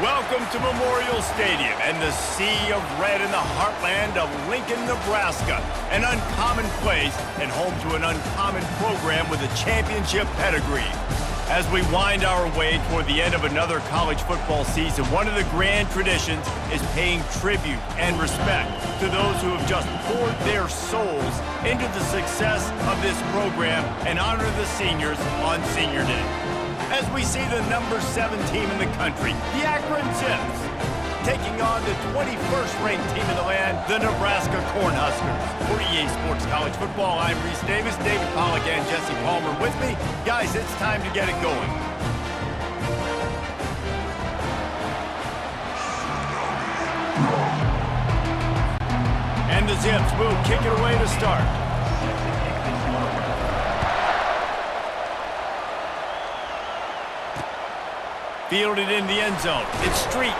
Welcome to Memorial Stadium and the sea of red in the heartland of Lincoln, Nebraska. An uncommon place and home to an uncommon program with a championship pedigree. As we wind our way toward the end of another college football season, one of the grand traditions is paying tribute and respect to those who have just poured their souls into the success of this program and honor the seniors on Senior Day. As we see the number 7 team in the country, the Akron Zips, taking on the 21st ranked team in the land, the Nebraska Cornhuskers. For EA Sports College Football, I'm Reese Davis, David Pollack and Jesse Palmer with me. Guys, it's time to get it going. And the Zips will kick it away to start. Fielded in the end zone. It's Street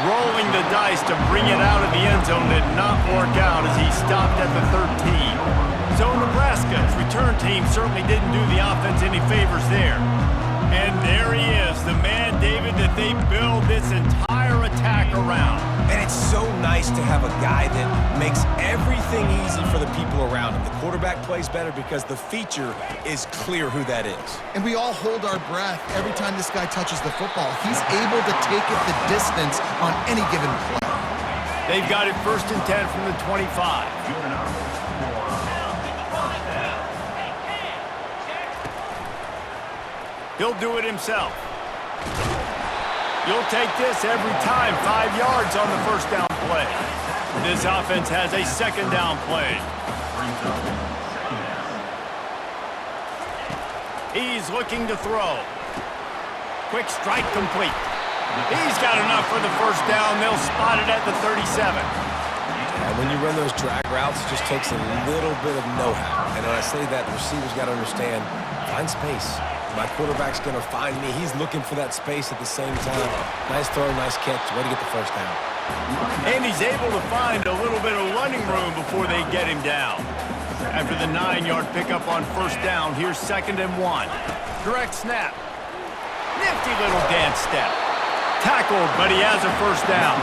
rolling the dice to bring it out of the end zone. Did not work out as he stopped at the 13. So Nebraska's return team certainly didn't do the offense any favors there. And there he is, the man, David, that they build this entire attack around. And it's so nice to have a guy that makes everything easy for the people around him. The quarterback plays better because the feature is clear who that is. And we all hold our breath every time this guy touches the football. He's able to take it the distance on any given play. They've got it 1st and 10 from the 25. He'll do it himself. You'll take this every time. 5 yards on the first down play. This offense has a second down play. He's looking to throw. Quick strike complete. He's got enough for the first down. They'll spot it at the 37. And when you run those drag routes, it just takes a little bit of know-how. And when I say that, the receiver's got to understand, find space. My quarterback's going to find me. He's looking for that space at the same time. Nice throw, nice catch. Way to get the first down. And he's able to find a little bit of running room before they get him down. After the 9-yard pickup on first down, here's 2nd and 1. Direct snap. Nifty little dance step. Tackled, but he has a first down.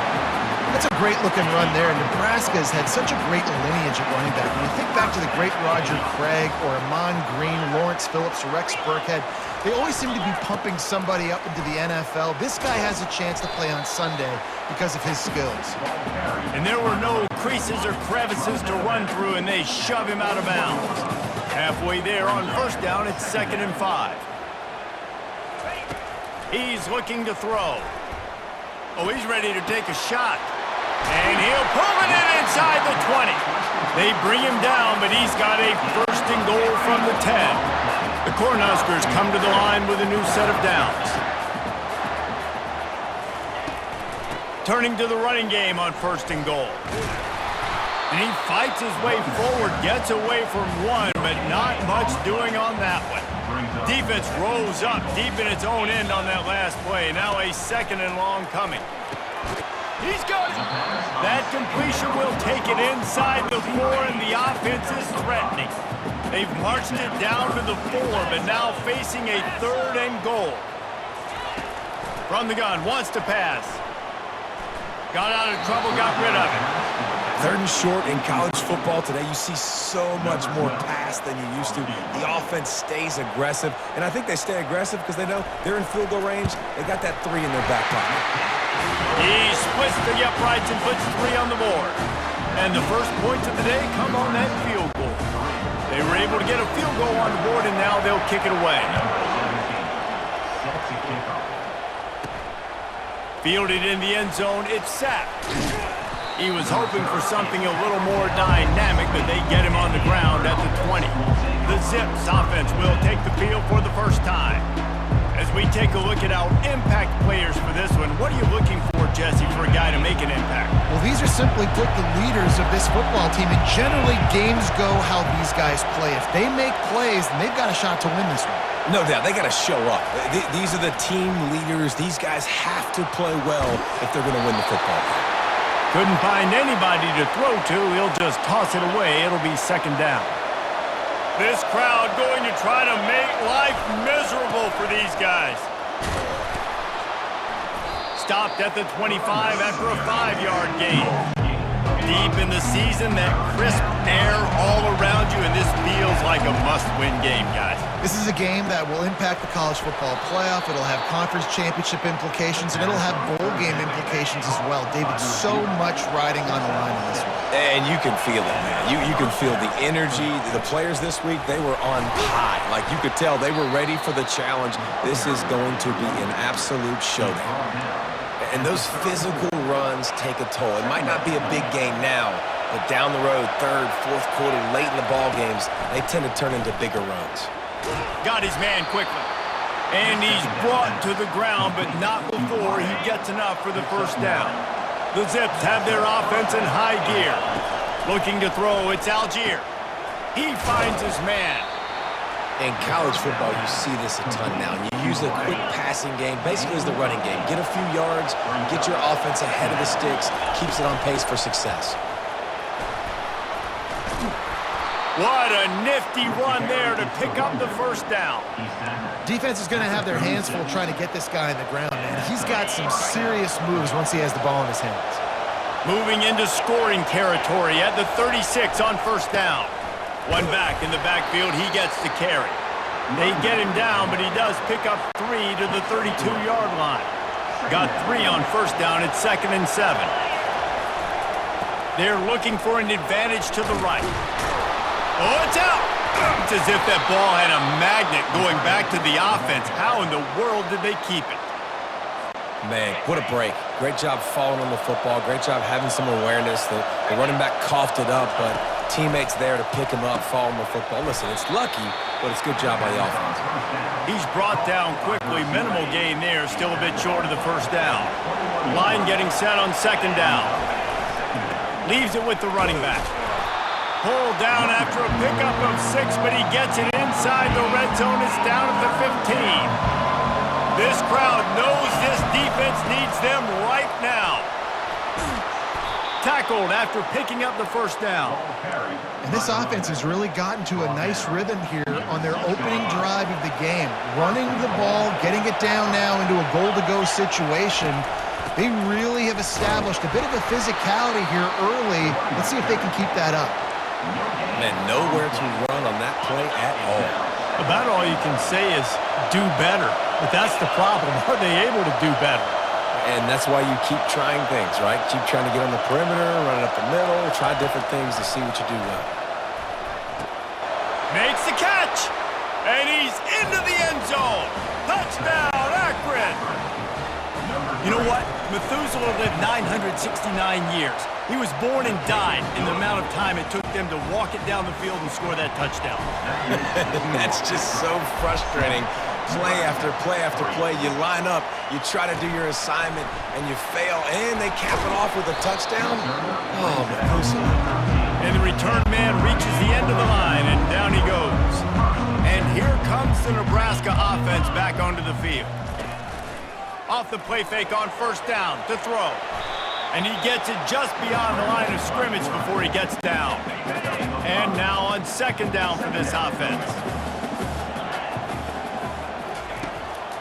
That's a great-looking run there. Nebraska's had such a great lineage at running back. When you think back to the great Roger Craig or Amon Green, Lawrence Phillips, Rex Burkhead, they always seem to be pumping somebody up into the NFL. This guy has a chance to play on Sunday because of his skills. And there were no creases or crevices to run through, and they shove him out of bounds. Halfway there on first down, it's 2nd and 5. He's looking to throw. Oh, he's ready to take a shot. And he'll pull it in inside the 20. They bring him down, but he's got a 1st and goal from the 10. The Cornhuskers come to the line with a new set of downs. Turning to the running game on 1st and goal. And he fights his way forward, gets away from one, but not much doing on that one. Defense rolls up deep in its own end on that last play. Now a 2nd and long coming. He's got it. That completion will take it inside the 4, and the offense is threatening. They've marched it down to the 4, but now facing a 3rd and goal. From the gun, wants to pass. Got out of trouble, got rid of it. 3rd and short in college football today. You see so much more pass than you used to. The offense stays aggressive, and I think they stay aggressive because they know they're in field goal range. They got that 3 in their back pocket. He splits the uprights and puts 3 on the board. And the first points of the day come on that field goal. They were able to get a field goal on the board, and now they'll kick it away. Fielded in the end zone, it's sacked. He was hoping for something a little more dynamic, but they get him on the ground at the 20. The Zips offense will take the field for the first time. As we take a look at our impact players for this one, what are you looking for, Jesse, for a guy to make an impact? Well, these are simply put the leaders of this football team, and generally games go how these guys play. If they make plays, then they've got a shot to win this one. No doubt, they got to show up. These are the team leaders. These guys have to play well if they're going to win the football game. Couldn't find anybody to throw to. He'll just toss it away. It'll be 2nd down. This crowd going to try to make life miserable for these guys. stopped at the 25 after a 5-yard gain. Deep in the season, that crisp air all around you, and this feels like a must-win game, guys. This is a game that will impact the college football playoff. It'll have conference championship implications, and it'll have bowl game implications as well. David, so much riding on the line in this one. And you can feel it, man. You can feel the energy. The players this week, they were on high. Like, you could tell they were ready for the challenge. This is going to be an absolute showdown. And those physical runs take a toll. It might not be a big game now, but down the road, third, fourth quarter, late in the ball games, they tend to turn into bigger runs. Got his man quickly. And he's brought to the ground, but not before he gets enough for the first down. The Zips have their offense in high gear. Looking to throw, it's Algier. He finds his man. In college football, you see this a ton now. And you use a quick passing game, basically as the running game. Get a few yards, get your offense ahead of the sticks, keeps it on pace for success. What a nifty run there to pick up the first down. Defense is going to have their hands full trying to get this guy in the ground, man. He's got some serious moves once he has the ball in his hands. Moving into scoring territory at the 36 on first down. One back in the backfield, he gets the carry. They get him down, but he does pick up 3 to the 32-yard line. Got 3 on first down at 2nd and 7. They're looking for an advantage to the right. Oh, it's out! It's as if that ball had a magnet going back to the offense. How in the world did they keep it? Man, what a break. Great job falling on the football. Great job having some awareness. The running back coughed it up, but teammates there to pick him up, fall on the football. Listen, it's lucky, but it's good job by the offense. He's brought down quickly. Minimal gain there. Still a bit short of the first down. Line getting set on second down. Leaves it with the running back. Pulled down after a pickup of 6, but he gets it inside the red zone. It's down at the 15. This crowd knows this defense needs them right now. Tackled after picking up the first down. And this offense has really gotten to a nice rhythm here on their opening drive of the game. Running the ball, getting it down now into a goal-to-go situation. They really have established a bit of a physicality here early. Let's see if they can keep that up. Man, nowhere to run on that play at all. About all you can say is do better. But that's the problem. Are they able to do better? And that's why you keep trying things, right? Keep trying to get on the perimeter, run it up the middle, try different things to see what you do well. Makes the catch. And he's into the end zone. Touchdown, Akron. You know what? Methuselah lived 969 years. He was born and died in the amount of time it took them to walk it down the field and score that touchdown. That's just so frustrating. Play after play after play. You line up, you try to do your assignment, and you fail, and they cap it off with a touchdown? Oh, Methuselah. And the return man reaches the end of the line, and down he goes. And here comes the Nebraska offense back onto the field. Off the play fake on first down to throw. And he gets it just beyond the line of scrimmage before he gets down. And now on second down for this offense.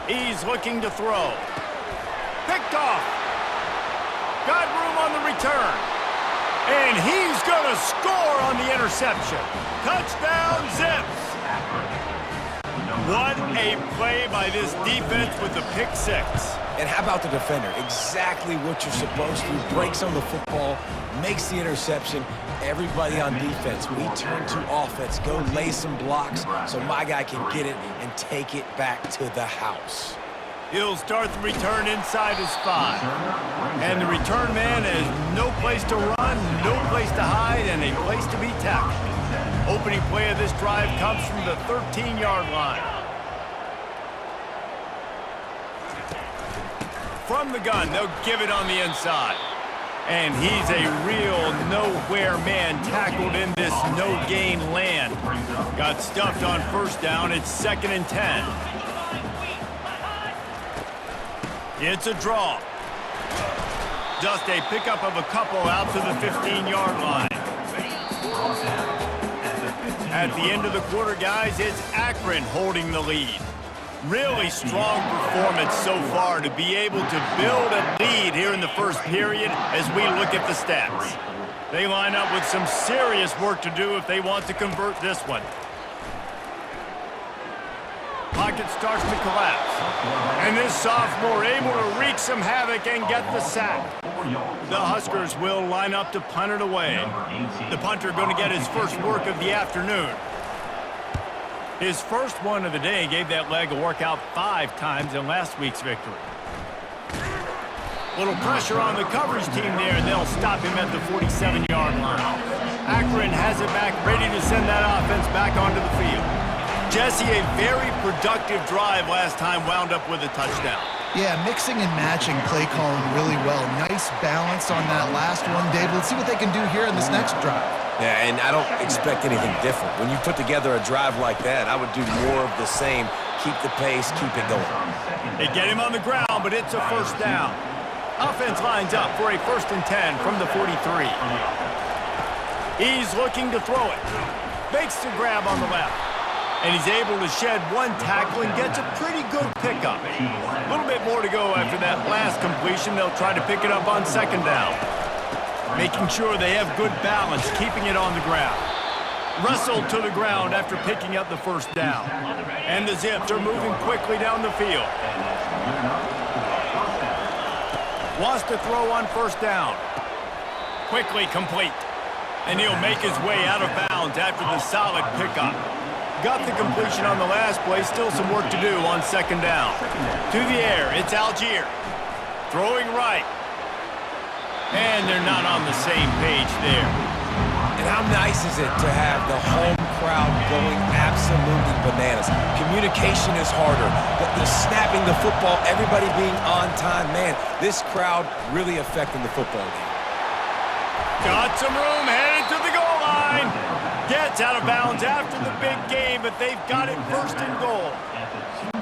He's looking to throw. Picked off. Got room on the return. And he's going to score on the interception. Touchdown, Zips. What a play by this defense with the pick 6. And how about the defender? Exactly what you're supposed to. Breaks on the football, makes the interception. Everybody on defense, we turn to offense. Go lay some blocks so my guy can get it and take it back to the house. He'll start the return inside his 5. And the return man has no place to run, no place to hide, and a place to be tackled. Opening play of this drive comes from the 13-yard line. From the gun, they'll give it on the inside. And he's a real nowhere man tackled in this no-gain land. Got stuffed on first down. It's 2nd and 10. It's a draw. Just a pickup of a couple out to the 15-yard line. At the end of the quarter, guys, it's Akron holding the lead. Really strong performance so far to be able to build a lead here in the first period as we look at the stats. They line up with some serious work to do if they want to convert this one. Pocket starts to collapse. And this sophomore able to wreak some havoc and get the sack. The Huskers will line up to punt it away. The punter going to get his first work of the afternoon. His first one of the day gave that leg a workout 5 times in last week's victory. Little pressure on the coverage team there, and they'll stop him at the 47-yard line. Akron has it back, ready to send that offense back onto the field. Jesse, a very productive drive last time, wound up with a touchdown. Yeah, mixing and matching play calling really well. Nice balance on that last one, David. Let's see what they can do here in this next drive. Yeah, and I don't expect anything different. When you put together a drive like that, I would do more of the same. Keep the pace, keep it going. They get him on the ground, but it's a first down. Offense lines up for a 1st and 10 from the 43. He's looking to throw it. Makes the grab on the left. And he's able to shed one tackle and gets a pretty good pickup. A little bit more to go after that last completion. They'll try to pick it up on 2nd down. Making sure they have good balance, keeping it on the ground. Wrestled to the ground after picking up the 1st down. And the Zips are moving quickly down the field. Wants to throw on 1st down. Quickly complete. And he'll make his way out of bounds after the solid pickup. Got the completion on the last play. Still some work to do on 2nd down. To the air, it's Algier. Throwing right. And they're not on the same page there. And how nice is it to have the home crowd going absolutely bananas? Communication is harder. The snapping the football, everybody being on time. Man, this crowd really affecting the football game. Got some room, headed to the goal line. Gets out of bounds after the big game, but they've got it 1st and goal.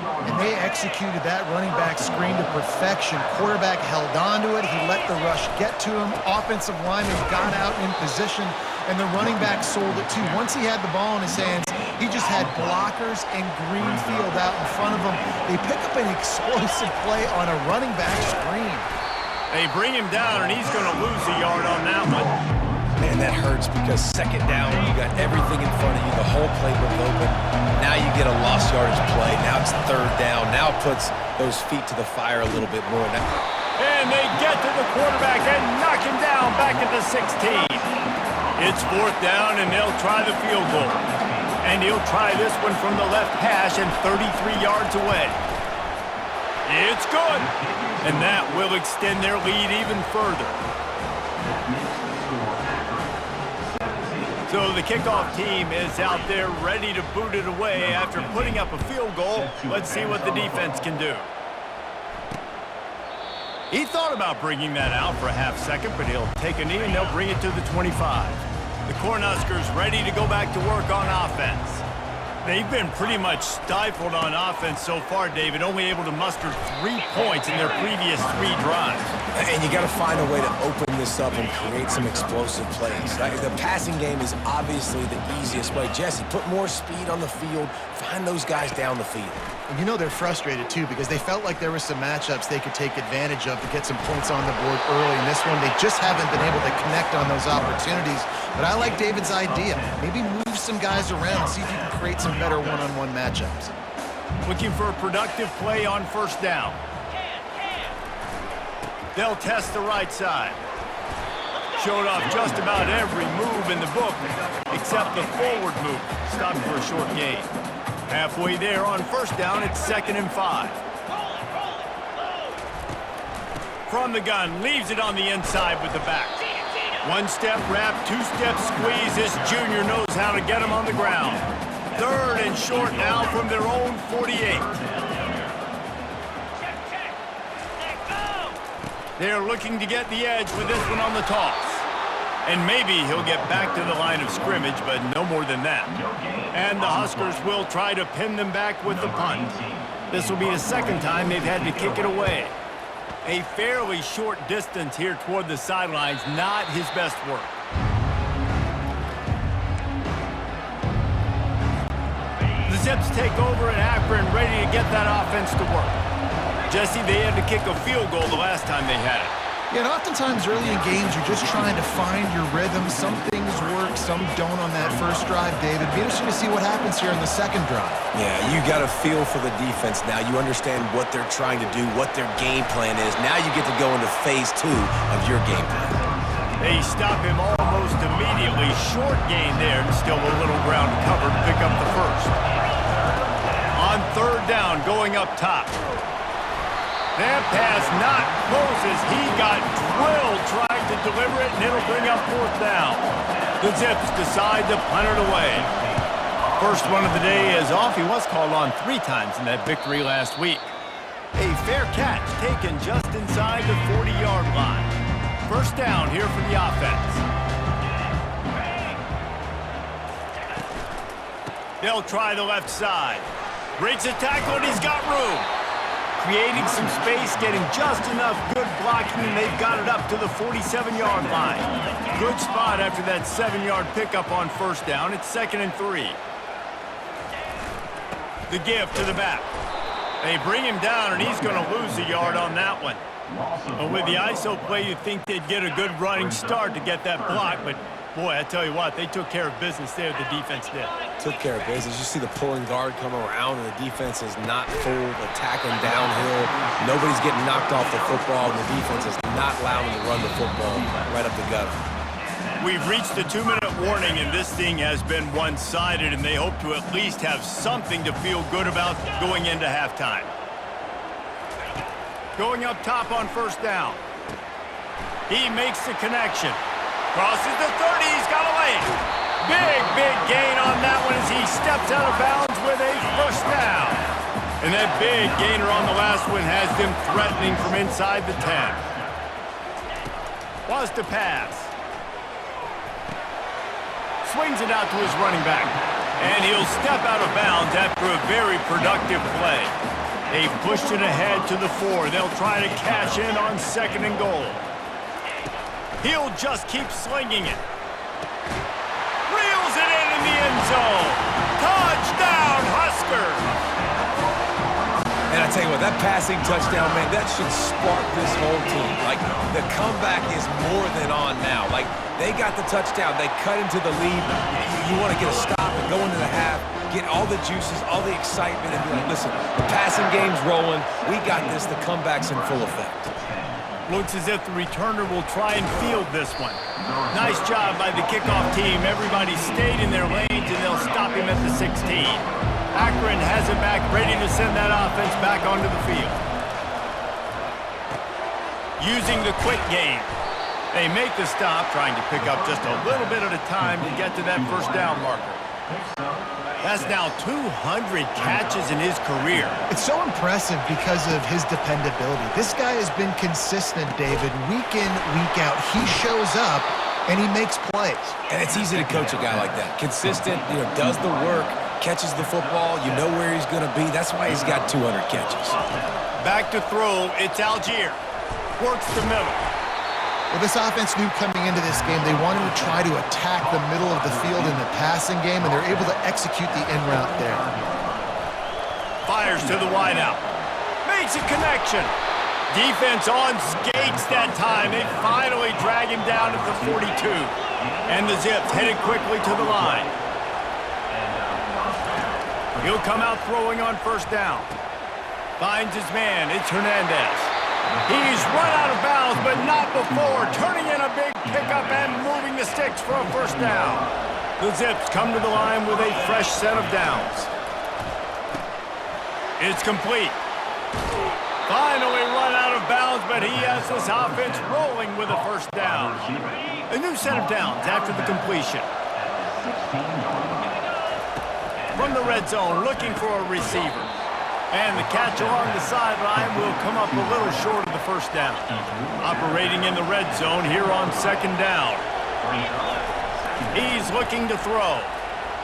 And they executed that running back screen to perfection. Quarterback held on to it. He let the rush get to him. Offensive lineman got out in position, and the running back sold it too. Once he had the ball in his hands, he just had blockers and green field out in front of him. They pick up an explosive play on a running back screen. They bring him down, and he's going to lose a yard on that one. Man, that hurts because 2nd down, you got everything in front of you, the whole playbook open. Now you get a lost yardage play. Now it's 3rd down. Now it puts those feet to the fire a little bit more. And they get to the quarterback and knock him down back at the 16. It's 4th down, and they'll try the field goal. And he'll try this one from the left hash and 33 yards away. It's good. And that will extend their lead even further. So the kickoff team is out there ready to boot it away after putting up a field goal. Let's see what the defense can do. He thought about bringing that out for a half second, but he'll take a knee and they'll bring it to the 25. The Cornhuskers ready to go back to work on offense. They've been pretty much stifled on offense so far, David, only able to muster 3 points in their previous 3 drives. And you got to find a way to open this up and create some explosive plays. The passing game is obviously the easiest way. Jesse, put more speed on the field. Find those guys down the field. And you know they're frustrated, too, because they felt like there were some matchups they could take advantage of to get some points on the board early. In this one, they just haven't been able to connect on those opportunities. But I like David's idea. Maybe move some guys around, see if you can create some better one-on-one matchups. Looking for a productive play on 1st down. They'll test the right side. Showed off just about every move in the book, except the forward move. Stopped for a short gain. Halfway there on 1st down, it's 2nd and 5. From the gun, leaves it on the inside with the back. 1-step wrap, 2-step squeeze. This junior knows how to get him on the ground. 3rd and short now from their own 48. They're looking to get the edge with this one on the toss. And maybe he'll get back to the line of scrimmage, but no more than that. And the Huskers will try to pin them back with the punt. This will be the 2nd time they've had to kick it away. A fairly short distance here toward the sidelines, not his best work. The Zips take over at Akron, ready to get that offense to work. Jesse, they had to kick a field goal the last time they had it. Yeah, and oftentimes early in games, you're just trying to find your rhythm. Some things work, some don't on that first drive, David. Be interesting to see what happens here in the second drive. Yeah, you got a feel for the defense now. You understand what they're trying to do, what their game plan is. Now you get to go into phase 2 of your game plan. They stop him almost immediately. Short gain there, and still a little ground covered to pick up the first. On third down, going up top. That pass not close as he got drilled trying to deliver it, and it'll bring up fourth down. The Zips decide to punt it away. First one of the day is off. He was called on 3 times in that victory last week. A fair catch taken just inside the 40-yard line. First down here for the offense. They'll try the left side. Breaks a tackle, and he's got room. Creating some space, getting just enough good blocking, and they've got it up to the 47-yard line. Good spot after that 7-yard pickup on first down. It's 2nd and 3. The give to the back. They bring him down, and he's going to lose a yard on that one. But with the ISO play, you'd think they'd get a good running start to get that block, but boy, I tell you what, they took care of business there, the defense did. Took care of business. You see the pulling guard come around, and the defense is not full, attacking downhill. Nobody's getting knocked off the football, and the defense is not allowing them to run the football right up the gutter. We've reached the 2-minute warning, and this thing has been one-sided, and they hope to at least have something to feel good about going into halftime. Going up top on first down. He makes the connection. Crosses the 30, he's got a lane. Big gain on that one as he steps out of bounds with a first down. And that big gainer on the last one has them threatening from inside the 10. Was to pass. Swings it out to his running back. And he'll step out of bounds after a very productive play. They've pushed it ahead to the 4. They'll try to cash in on 2nd and goal. He'll just keep slinging it. Reels it in the end zone. Touchdown, Huskers! And I tell you what, that passing touchdown, man, that should spark this whole team. Like, the comeback is more than on now. Like, they got the touchdown. They cut into the lead. You want to get a stop and go into the half, get all the juices, all the excitement, and be like, listen, the passing game's rolling. We got this. The comeback's in full effect. Looks as if the returner will try and field this one. Nice job by the kickoff team. Everybody stayed in their lanes, and they'll stop him at the 16. Akron has it back, ready to send that offense back onto the field. Using the quick game. They make the stop, trying to pick up just a little bit at a time to get to that first down marker. That's now 200 catches in his career. It's so impressive because of his dependability. This guy has been consistent, David, week in, week out. He shows up, and he makes plays. And it's easy to coach a guy like that. Consistent, does the work, catches the football, you know where he's going to be. That's why he's got 200 catches. Back to throw, it's Algier. Works the middle. Well, this offense knew coming into this game they wanted to try to attack the middle of the field in the passing game, and they're able to execute the in route there. Fires to the wideout. Makes a connection. Defense on skates that time. They finally drag him down at the 42. And the Zips headed quickly to the line. He'll come out throwing on first down. Finds his man. It's Hernandez. He's run out of bounds, but not before. Turning in a big pickup and moving the sticks for a first down. The Zips come to the line with a fresh set of downs. It's complete. Finally run out of bounds, but he has this offense rolling with a first down. A new set of downs after the completion. From the red zone, looking for a receiver. And the catch along the sideline will come up a little short of the first down. Operating in the red zone here on second down. He's looking to throw.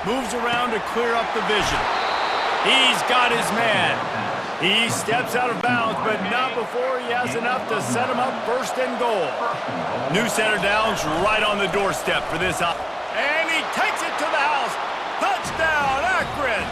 Moves around to clear up the vision. He's got his man. He steps out of bounds, but not before he has enough to set him up first and goal. New set of downs right on the doorstep for this. And he takes it to the house. Touchdown, Akron!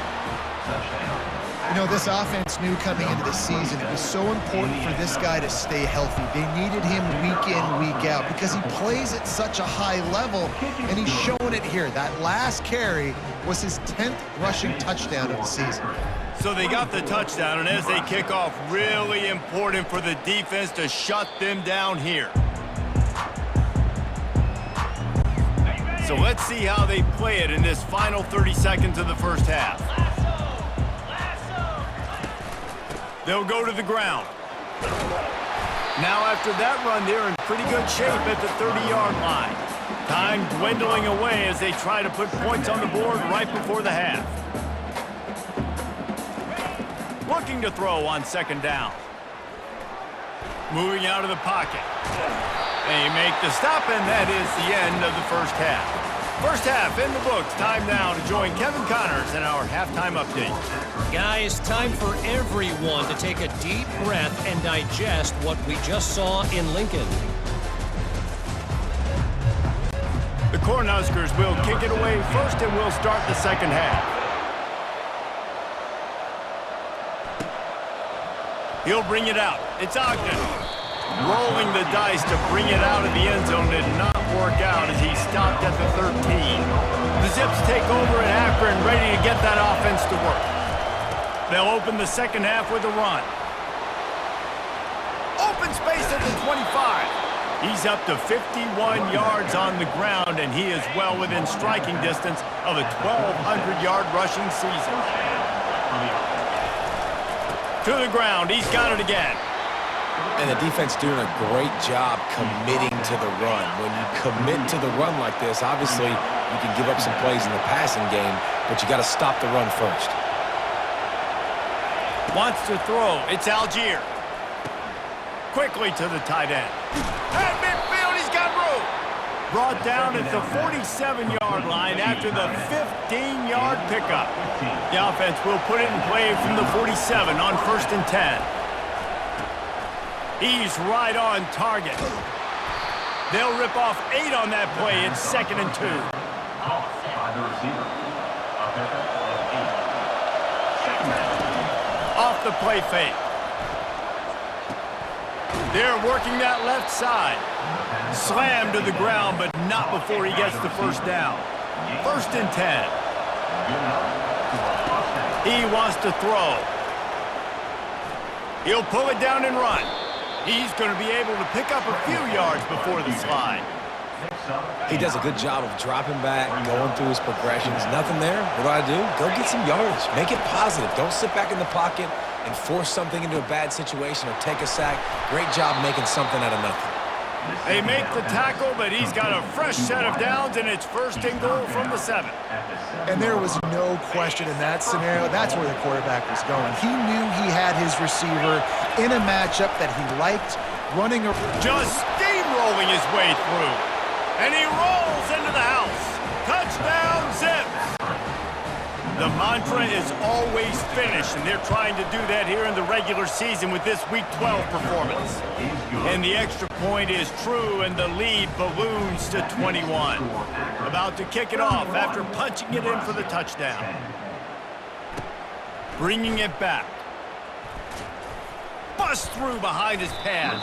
You know, this offense knew coming into the season it was so important for this guy to stay healthy. They needed him week in, week out because he plays at such a high level, and he's showing it here. That last carry was his 10th rushing touchdown of the season. So they got the touchdown, and as they kick off, really important for the defense to shut them down here. So let's see how they play it in this final 30 seconds of the first half. They'll go to the ground. Now after that run, they're in pretty good shape at the 30-yard line. Time dwindling away as they try to put points on the board right before the half. Looking to throw on second down. Moving out of the pocket. They make the stop, and that is the end of the first half. First half in the books. Time now to join Kevin Connors in our halftime update. Guys, time for everyone to take a deep breath and digest what we just saw in Lincoln. The Cornhuskers will kick it away first, and we'll start the second half. He'll bring it out. It's Ogden. Rolling the dice to bring it out of the end zone did not work out as he stopped at the 13. The Zips take over in Akron, ready to get that offense to work. They'll open the second half with a run. Open space at the 25. He's up to 51 yards on the ground, and he is well within striking distance of a 1,200-yard rushing season. To the ground, he's got it again. And the defense doing a great job committing to the run. When you commit to the run like this, obviously you can give up some plays in the passing game, but you got to stop the run first. Wants to throw. It's Algier. Quickly to the tight end. At midfield, he's got room. Brought down at the 47-yard line after the 15-yard pickup. The offense will put it in play from the 47 on 1st and 10. He's right on target. They'll rip off 8 on that play. It's 2nd and 2. Off the play fake. They're working that left side. Slammed to the ground, but not before he gets the first down. 1st and 10. He wants to throw. He'll pull it down and run. He's going to be able to pick up a few yards before the slide. He does a good job of dropping back, going through his progressions. Nothing there. What do? Go get some yards. Make it positive. Don't sit back in the pocket and force something into a bad situation or take a sack. Great job making something out of nothing. They make the tackle, but he's got a fresh set of downs, and it's 1st and goal from the 7. And there was no question in that scenario. That's where the quarterback was going. He knew he had his receiver in a matchup that he liked, running a... Just steamrolling his way through. And he rolls into the house. Touchdown, Zips! The mantra is always finish, and they're trying to do that here in the regular season with this Week 12 performance. And the extra point is true, and the lead balloons to 21. About to kick it off after punching it in for the touchdown. Bringing it back. Bust through behind his pad.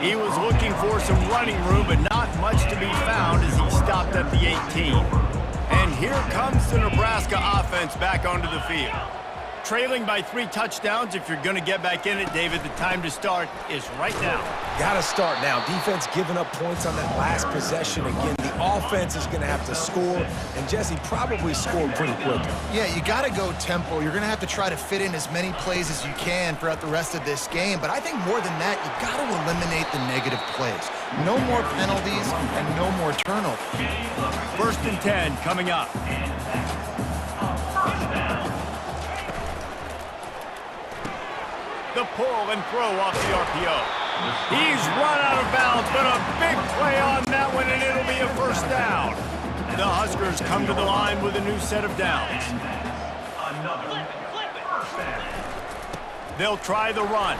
He was looking for some running room, but not much to be found as he stopped at the 18. And here comes the Nebraska offense back onto the field. Trailing by 3 touchdowns. If you're going to get back in it, David, the time to start is right now. Got to start now. Defense giving up points on that last possession. Again, the offense is going to have to score, and Jesse probably scored pretty quickly. Yeah, you got to go tempo. You're going to have to try to fit in as many plays as you can throughout the rest of this game. But I think more than that, you got to eliminate the negative plays. No more penalties and no more turnovers. 1st and 10 coming up. The pull and throw off the RPO. He's run out of bounds, but a big play on that one, and it'll be a 1st down. The Huskers come to the line with a new set of downs. They'll try the run.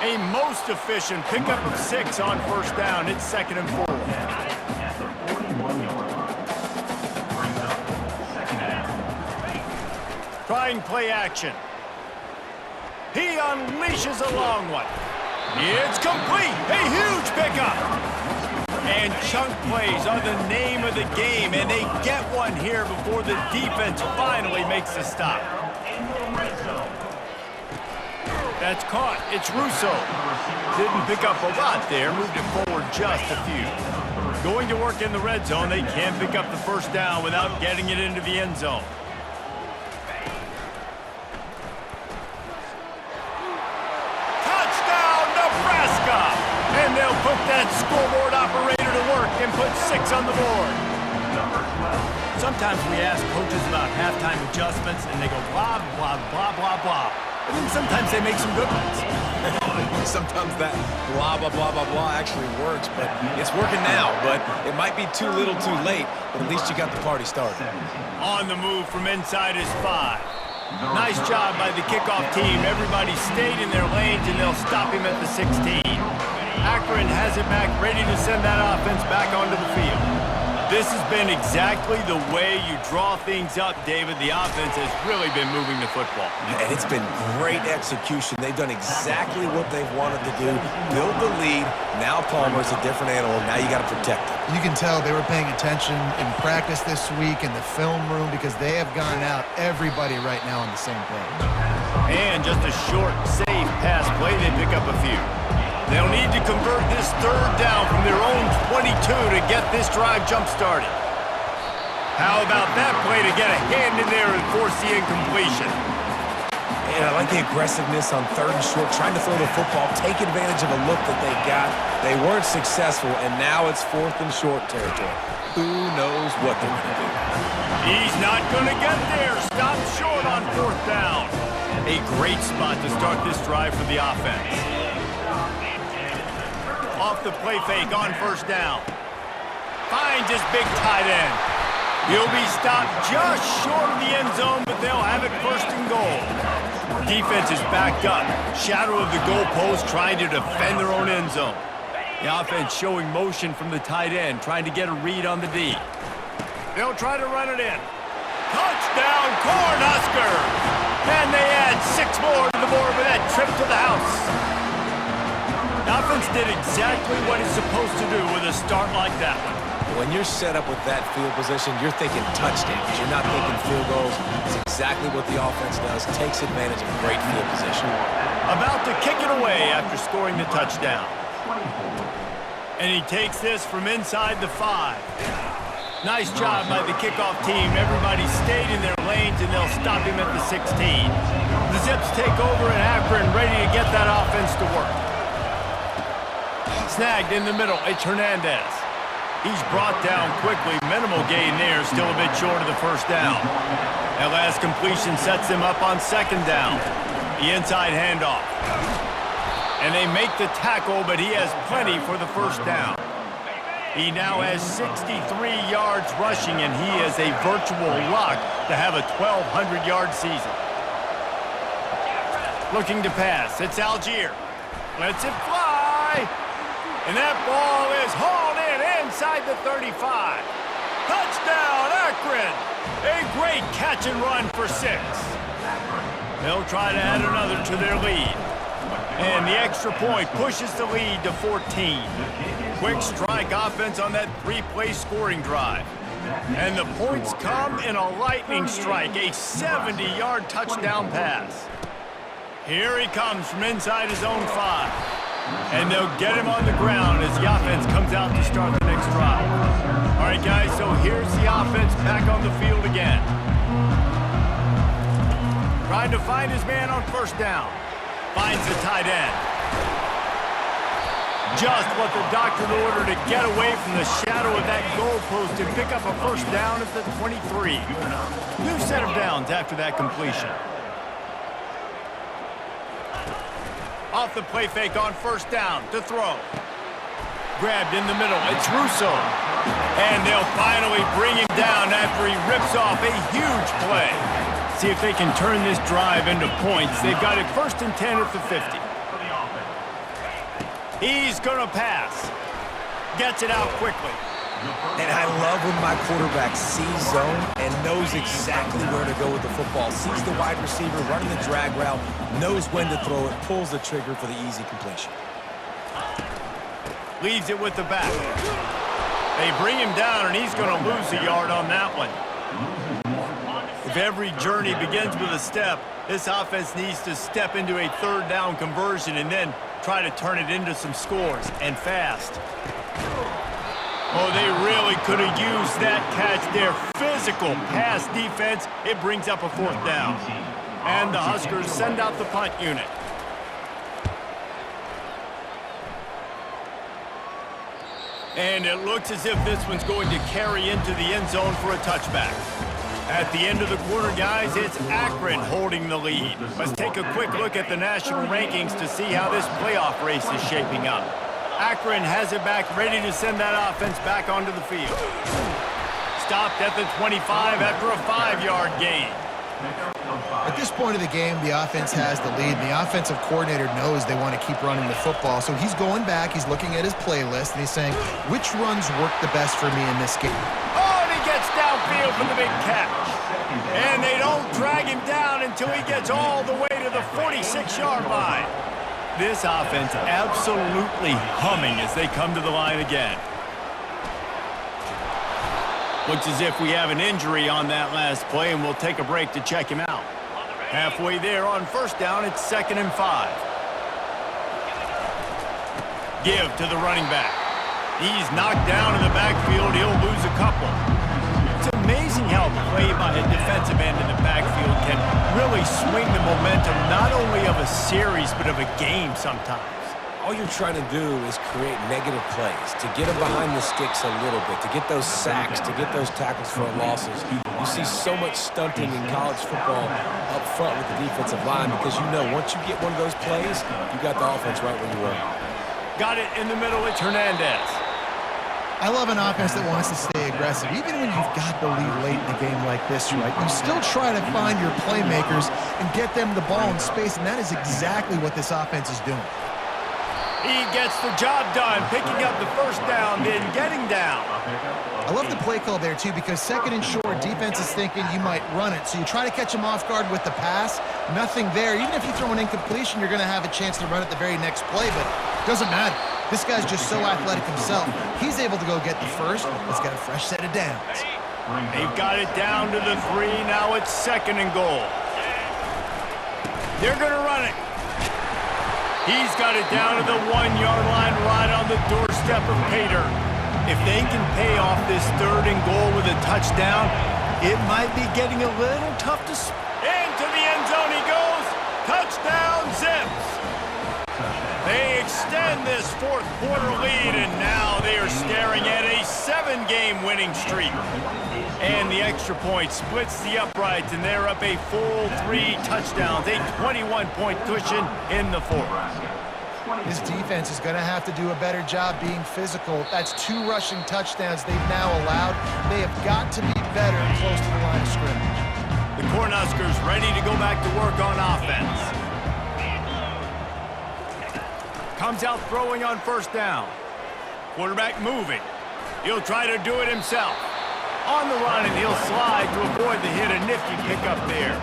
A most efficient pickup of 6 on 1st down. It's 2nd and 4. Trying play action. He unleashes a long one. It's complete. A huge pickup. And chunk plays are the name of the game, and they get one here before the defense finally makes the stop. That's caught. It's Russo. Didn't pick up a lot there. Moved it forward just a few. Going to work in the red zone. They can't pick up the first down without getting it into the end zone. Touchdown, Nebraska! And they'll put that scoreboard operator to work and put 6 on the board. Sometimes we ask coaches about halftime adjustments, and they go blah, blah, blah, blah, blah. And then sometimes they make some good ones. Sometimes that blah, blah, blah, blah, blah actually works, but it's working now. But it might be too little too late, but at least you got the party started. On the move from inside his 5. Nice job by the kickoff team. Everybody stayed in their lanes, and they'll stop him at the 16. Akron has it back, ready to send that offense back onto the field. This has been exactly the way you draw things up, David. The offense has really been moving the football. And it's been great execution. They've done exactly what they've wanted to do. Build the lead. Now Palmer's a different animal. Now you got to protect him. You can tell they were paying attention in practice this week in the film room because they have gone out everybody right now on the same page. And just a short, safe pass play. They pick up a few. They'll need to convert this 3rd down from their own 22 to get this drive jump-started. How about that play to get a hand in there and force the incompletion? And I like the aggressiveness on 3rd and short, trying to throw the football, take advantage of a look that they got. They weren't successful, and now it's 4th and short territory. Who knows what they're going to do? He's not going to get there. Stop short on 4th down. A great spot to start this drive for the offense. Off the play fake on 1st down. Finds his big tight end. He'll be stopped just short of the end zone, but they'll have it 1st and goal. Defense is backed up. Shadow of the goalpost trying to defend their own end zone. The offense showing motion from the tight end, trying to get a read on the D. They'll try to run it in. Touchdown, Cornhuskers! And they add 6 more to the board with that trip to the house. The offense did exactly what it's supposed to do with a start like that one. When you're set up with that field position, you're thinking touchdowns. You're not thinking field goals. It's exactly what the offense does. Takes advantage of great field position. About to kick it away after scoring the touchdown. And he takes this from inside the 5. Nice job by the kickoff team. Everybody stayed in their lanes, and they'll stop him at the 16. The Zips take over in Akron, ready to get that offense to work. Snagged in the middle, it's Hernandez. He's brought down quickly. Minimal gain there, still a bit short of the 1st down. That last completion sets him up on 2nd down. The inside handoff. And they make the tackle, but he has plenty for the 1st down. He now has 63 yards rushing, and he is a virtual lock to have a 1,200-yard season. Looking to pass, it's Algier. Lets it fly. And that ball is hauled in inside the 35. Touchdown, Akron! A great catch and run for 6. They'll try to add another to their lead. And the extra point pushes the lead to 14. Quick strike offense on that 3-play scoring drive. And the points come in a lightning strike, a 70-yard touchdown pass. Here he comes from inside his own 5. And they'll get him on the ground as the offense comes out to start the next drive. All right, guys, so here's the offense back on the field again. Trying to find his man on 1st down. Finds the tight end. Just what the doctor ordered to get away from the shadow of that goalpost and pick up a 1st down at the 23. New set of downs after that completion. Off the play fake on 1st down to throw. Grabbed in the middle, it's Russo. And they'll finally bring him down after he rips off a huge play. See if they can turn this drive into points. They've got it 1st and 10 at the 50. He's gonna pass. Gets it out quickly. And I love when my quarterback sees zone and knows exactly where to go with the football. Sees the wide receiver running the drag route, knows when to throw it, pulls the trigger for the easy completion. Leaves it with the back. They bring him down, and he's going to lose a yard on that one. If every journey begins with a step, this offense needs to step into a third down conversion and then try to turn it into some scores, and fast. Oh, they really could have used that catch there. Physical pass defense. It brings up a fourth down. And the Huskers send out the punt unit. And it looks as if this one's going to carry into the end zone for a touchback. At the end of the quarter, guys, it's Akron holding the lead. Let's take a quick look at the national rankings to see how this playoff race is shaping up. Akron has it back, ready to send that offense back onto the field. Stopped at the 25 after a 5-yard gain. At this point of the game, the offense has the lead, and the offensive coordinator knows they want to keep running the football. So he's going back, he's looking at his playlist, and he's saying, which runs work the best for me in this game? Oh, and he gets downfield for the big catch. And they don't drag him down until he gets all the way to the 46-yard line. This offense absolutely humming as they come to the line again. Looks as if we have an injury on that last play, and we'll take a break to check him out. Halfway there on first down, it's 2nd and 5. Give to the running back. He's knocked down in the backfield. He'll lose a couple. It's amazing how play by a defensive end in the backfield can really swing the momentum not only of a series but of a game sometimes. All you're trying to do is create negative plays, to get them behind the sticks a little bit, to get those sacks, to get those tackles for losses. You see so much stunting in college football up front with the defensive line because you know once you get one of those plays, you got the offense right where you want. Got it in the middle. It's Hernandez. I love an offense that wants to stay aggressive. Even when you've got the lead late in a game like this, right, you still try to find your playmakers and get them the ball in space, and that is exactly what this offense is doing. He gets the job done, picking up the first down, then getting down. I love the play call there, too, because 2nd and short, defense is thinking you might run it. So you try to catch him off guard with the pass, nothing there. Even if you throw an incompletion, you're going to have a chance to run it the very next play, but it doesn't matter. This guy's just so athletic himself. He's able to go get the first. He's got a fresh set of downs. They've got it down to the 3. Now it's 2nd and goal. They're going to run it. He's got it down to the 1-yard line right on the doorstep of Pater. If they can pay off this 3rd and goal with a touchdown, it might be getting a little tough to... Into the end zone he goes. Touchdown, Zips. They extend this 4th quarter lead, and now they are staring at a 7-game winning streak. And the extra point splits the uprights, and they're up a full 3 touchdowns, a 21-point cushion in the 4th. This defense is going to have to do a better job being physical. That's 2 rushing touchdowns they've now allowed. They have got to be better close to the line of scrimmage. The Cornhuskers ready to go back to work on offense. Comes out throwing on first down. Quarterback moving. He'll try to do it himself. On the run, and he'll slide to avoid the hit. A nifty pickup there.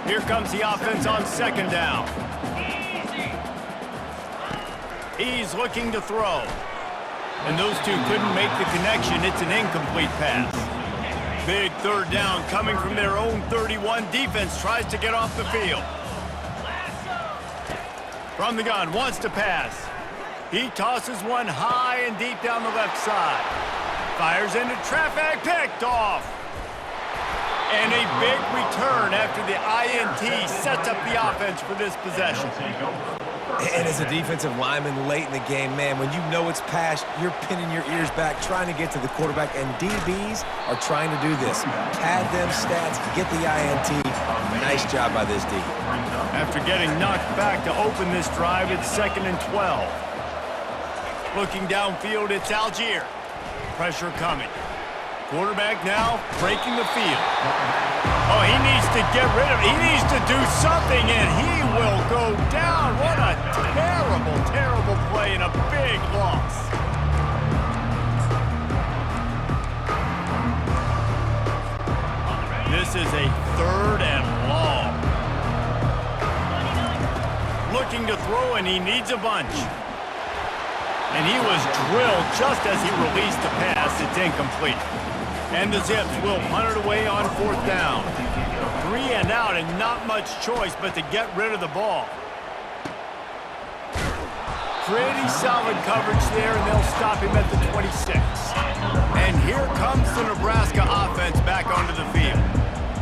Here comes the offense on 2nd down. He's looking to throw. And those two couldn't make the connection. It's an incomplete pass. Big 3rd down coming from their own 31. Defense tries to get off the field. From the gun, wants to pass. He tosses one high and deep down the left side. Fires into traffic, picked off. And a big return after the INT sets up the offense for this possession. And as a defensive lineman late in the game, man, when you know it's passed, you're pinning your ears back, trying to get to the quarterback, and DBs are trying to do this. Pad them stats, get the INT. Nice job by this D. After getting knocked back to open this drive, it's 2nd and 12. Looking downfield, it's Algier. Pressure coming. Quarterback now breaking the field. Oh, he needs to get rid of it. He needs to do something, and he will go down. What a terrible, terrible play and a big loss. looking to throw, and he needs a bunch. And he was drilled just as he released the pass. It's incomplete. And the Zips will punt it away on 4th down. 3 and out, and not much choice but to get rid of the ball. Pretty solid coverage there, and they'll stop him at the 26. And here comes the Nebraska offense back onto the field.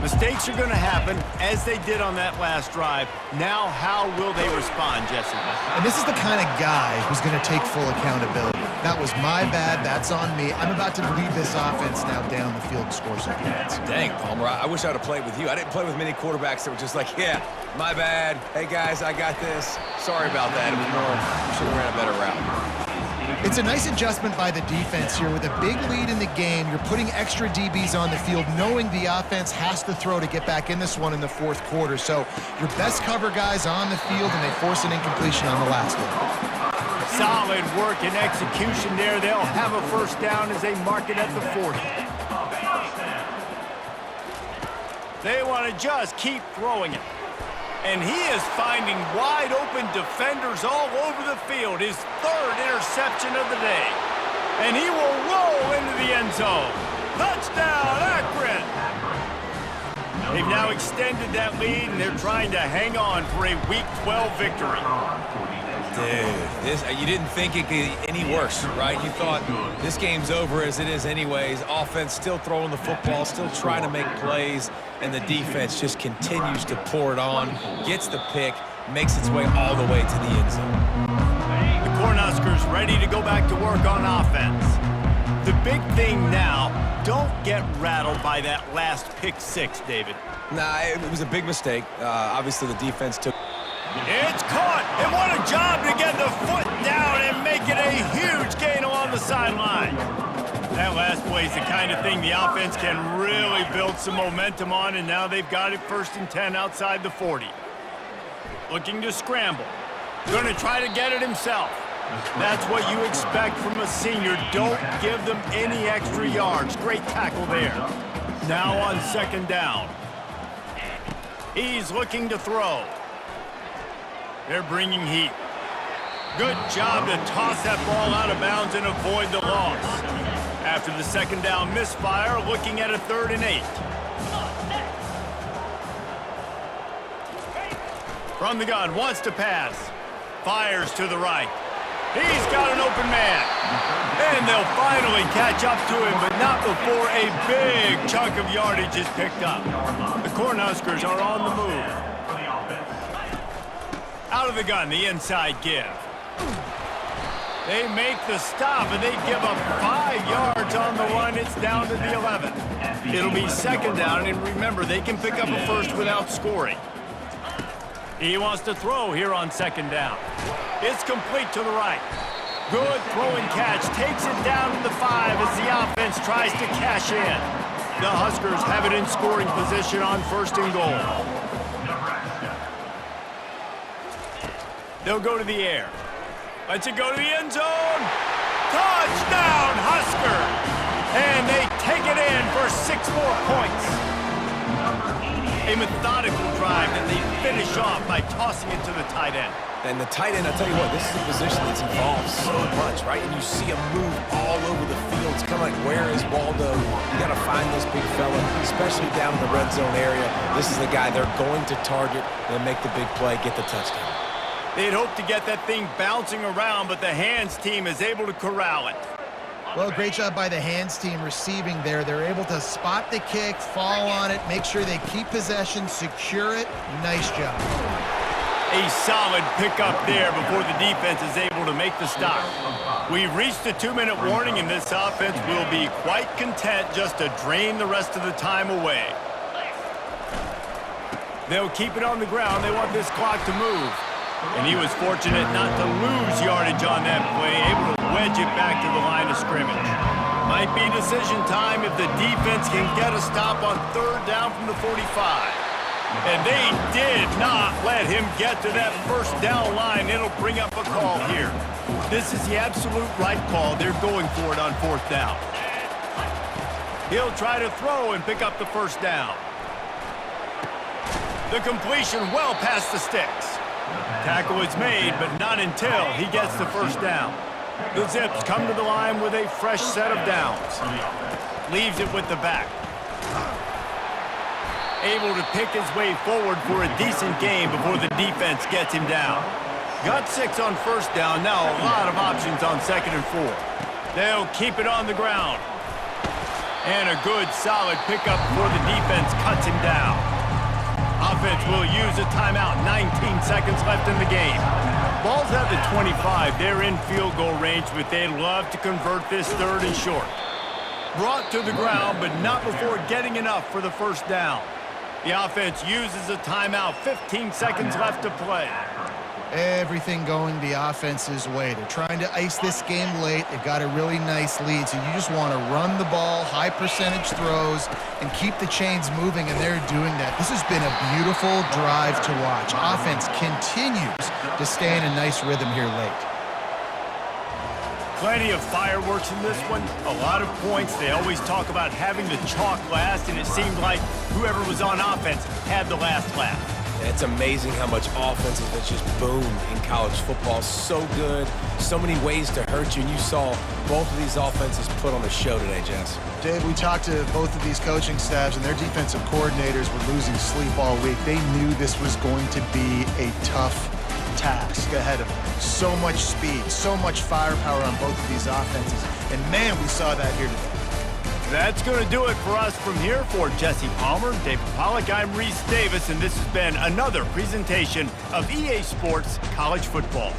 Mistakes are going to happen, as they did on that last drive. Now, how will they respond, Jesse? And this is the kind of guy who's going to take full accountability. That was my bad. That's on me. I'm about to lead this offense now down the field and score some points. Dang, Palmer, I wish I'd have played with you. I didn't play with many quarterbacks that were just like, yeah, my bad. Hey, guys, I got this. Sorry about that. It was more, should have ran a better route. It's a nice adjustment by the defense here. With a big lead in the game, you're putting extra DBs on the field, knowing the offense has to throw to get back in this one in the 4th quarter. So your best cover guys on the field, and they force an incompletion on the last one. Solid work and execution there. They'll have a 1st down as they mark it at the 40. They want to just keep throwing it. And he is finding wide-open defenders all over the field. His 3rd interception of the day. And he will roll into the end zone. Touchdown, Akron! They've now extended that lead, and they're trying to hang on for a Week 12 victory. Dude, you didn't think it could get any worse, right? You thought this game's over as it is anyways. Offense still throwing the football, still trying to make plays, and the defense just continues to pour it on, gets the pick, makes its way all the way to the end zone. The Cornhuskers ready to go back to work on offense. The big thing now, don't get rattled by that last pick 6, David. Nah, it was a big mistake. Obviously, the defense took... It's caught, and what a job to get the foot down and make it a huge gain along the sideline. That last play is the kind of thing the offense can really build some momentum on, and now they've got it 1st and 10 outside the 40. Looking to scramble. Going to try to get it himself. That's what you expect from a senior. Don't give them any extra yards. Great tackle there. Now on 2nd down. He's looking to throw. They're bringing heat. Good job to toss that ball out of bounds and avoid the loss. After the 2nd down misfire, looking at a 3rd and 8. From the gun, wants to pass. Fires to the right. He's got an open man. And they'll finally catch up to him, but not before a big chunk of yardage is picked up. The Cornhuskers are on the move. Out of the gun, the inside give. They make the stop, and they give up 5 yards on the run. It's down to the 11. It'll be 2nd down, and remember, they can pick up a 1st without scoring. He wants to throw here on 2nd down. It's complete to the right. Good throwing catch. Takes it down to the 5 as the offense tries to cash in. The Huskers have it in scoring position on 1st and goal. They'll go to the air. Lets it go to the end zone. Touchdown, Huskers! And they take it in for 6 more points. A methodical drive that they finish off by tossing it to the tight end. And the tight end, I tell you what, this is a position that's involved so much, right? And you see him move all over the field. It's kind of like, where is Waldo? You got to find this big fella, especially down in the red zone area. This is the guy they're going to target and make the big play, get the touchdown. They'd hope to get that thing bouncing around, but the hands team is able to corral it. Well, great job by the hands team receiving there. They're able to spot the kick, fall on it, make sure they keep possession, secure it. Nice job. A solid pickup there before the defense is able to make the stop. We've reached the 2-minute warning, and this offense will be quite content just to drain the rest of the time away. They'll keep it on the ground. They want this clock to move. And he was fortunate not to lose yardage on that play, able to wedge it back to the line of scrimmage. Might be decision time if the defense can get a stop on 3rd down from the 45. And they did not let him get to that 1st down line. It'll bring up a call here. This is the absolute right call. They're going for it on 4th down. He'll try to throw and pick up the 1st down. The completion well past the sticks. Tackle is made, but not until he gets the first down. The Zips come to the line with a fresh set of downs. Leaves it with the back. Able to pick his way forward for a decent game before the defense gets him down. Got 6 on first down, now a lot of options on 2nd and 4. They'll keep it on the ground. And a good, solid pickup before the defense cuts him down. Offense will use a timeout, 19 seconds left in the game. Ball's at the 25, they're in field goal range, but they'd love to convert this 3rd and short. Brought to the ground, but not before getting enough for the first down. The offense uses a timeout, 15 seconds left to play. Everything going the offense's way. They're trying to ice this game late. They've got a really nice lead, so you just want to run the ball, high percentage throws, and keep the chains moving, and they're doing that. This has been a beautiful drive to watch. Offense continues to stay in a nice rhythm here late. Plenty of fireworks in this one, a lot of points. They always talk about having the chalk last, and it seemed like whoever was on offense had the last laugh. It's amazing how much offense has just boomed in college football. So good, so many ways to hurt you, and you saw both of these offenses put on a show today, Jess. Dave, we talked to both of these coaching staffs, and their defensive coordinators were losing sleep all week. They knew this was going to be a tough task ahead of them. So much speed, so much firepower on both of these offenses, and man, we saw that here today. That's going to do it for us from here. For Jesse Palmer, David Pollack, I'm Reese Davis, and this has been another presentation of EA Sports College Football.